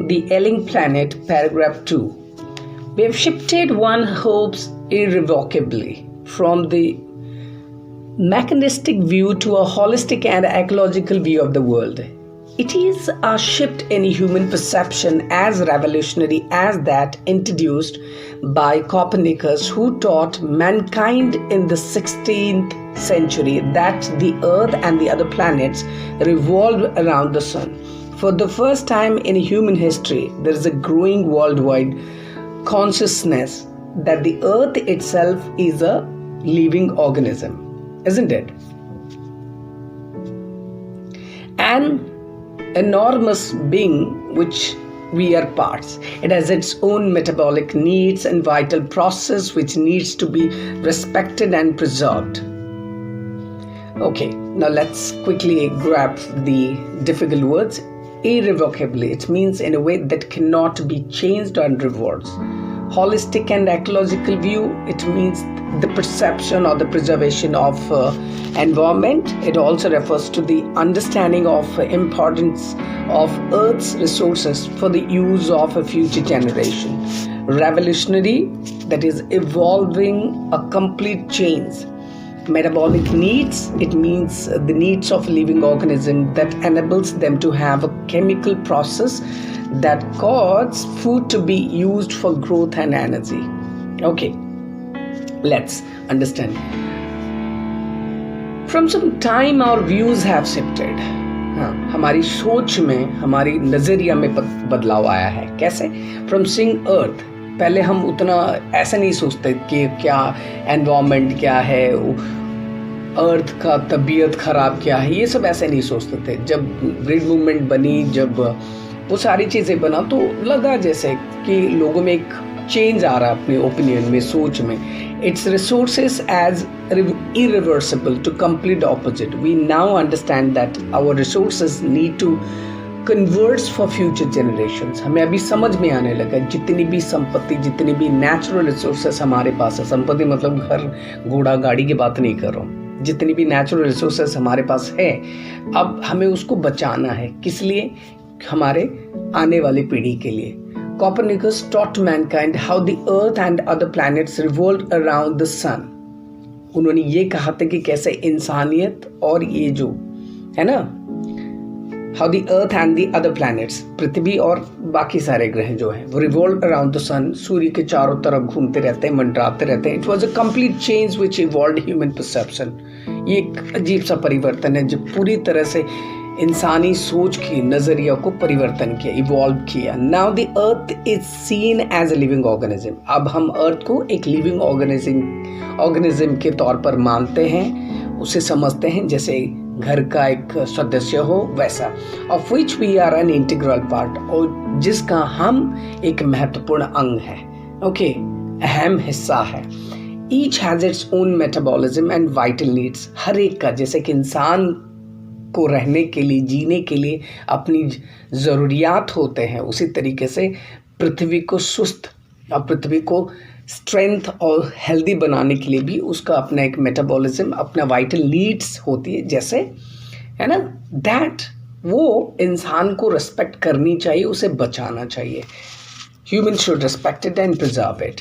The Ailing Planet, paragraph 2. We have shifted one's hopes irrevocably from the mechanistic view to a holistic and ecological view of the world. It is a shift in human perception as revolutionary as that introduced by Copernicus, who taught mankind in the 16th century that the Earth and the other planets revolve around the Sun. For the first time in human history, there is a growing worldwide consciousness that the Earth itself is a living organism, isn't it? An enormous being which we are parts. It has its own metabolic needs and vital process which needs to be respected and preserved. Okay, now let's quickly grab the difficult words. Irrevocably, it means in a way that cannot be changed or reversed. Holistic and ecological view, it means the perception or the preservation of environment. It also refers to the understanding of importance of Earth's resources for the use of a future generation. Revolutionary, that is evolving a complete change. Metabolic needs, it means the needs of living organism that enables them to have a chemical process that causes food to be used for growth and energy. Okay, let's understand. From some time our views have shifted. हमारी सोच में, हमारी नजरिया में बदलाव आया है. कैसे? From seeing Earth, पहले हम उतना ऐसा नहीं सोचते कि क्या एनवायरनमेंट क्या है, अर्थ का तबीयत ख़राब क्या है, ये सब ऐसे नहीं सोचते थे. जब ग्रीन मूवमेंट बनी, जब वो सारी चीज़ें बना, तो लगा जैसे कि लोगों में एक चेंज आ रहा है अपने ओपिनियन में, सोच में. It's resources as irreversible to complete opposite. We now understand that our resources need to converts for future generations. हमें अभी समझ में आने लगा जितनी भी संपत्ति, जितनी भी नेचुरल रिसोर्सेस हमारे पास है, संपत्ति मतलब घर घोड़ा गाड़ी की बात नहीं कर रहा हूँ, जितनी भी नेचुरल रिसोर्सेस हमारे पास है, अब हमें उसको बचाना है. किस लिए? हमारे आने वाली पीढ़ी के लिए. Copernicus taught mankind how the earth and other planets revolved around the sun. उन्होंने ये कहा था कि कैसे इंसानियत और ये जो है ना, how the earth and the other planets, पृथ्वी और बाकी सारे ग्रह जो हैं, वो revolve around the sun, सूर्य के चारों तरफ घूमते रहते हैं, मंडराते रहते हैं. It was a complete change which evolved human perception. ये एक अजीब सा परिवर्तन है जो पूरी तरह से इंसानी सोच की नजरिया को परिवर्तन किया, इवॉल्व किया. Now the earth is seen as a living organism. अब हम अर्थ को एक लिविंग ऑर्गेनिज्म के तौर पर मानते हैं, उसे समझते हैं जैसे घर का एक सदस्य हो वैसा. Of which we are an integral part, और जिसका हम एक महत्वपूर्ण अंग है. ओके, अहम हिस्सा है. Each has its own metabolism and vital needs. हर एक का, जैसे कि इंसान को रहने के लिए, जीने के लिए अपनी ज़रूरियात होते हैं, उसी तरीके से पृथ्वी को सुस्त और पृथ्वी को स्ट्रेंथ और हेल्दी बनाने के लिए भी उसका अपना एक मेटाबॉलिज्म, अपना वाइटल नीड्स होती है. जैसे है ना, दैट वो इंसान को रिस्पेक्ट करनी चाहिए, उसे बचाना चाहिए. Human should respect it and preserve it.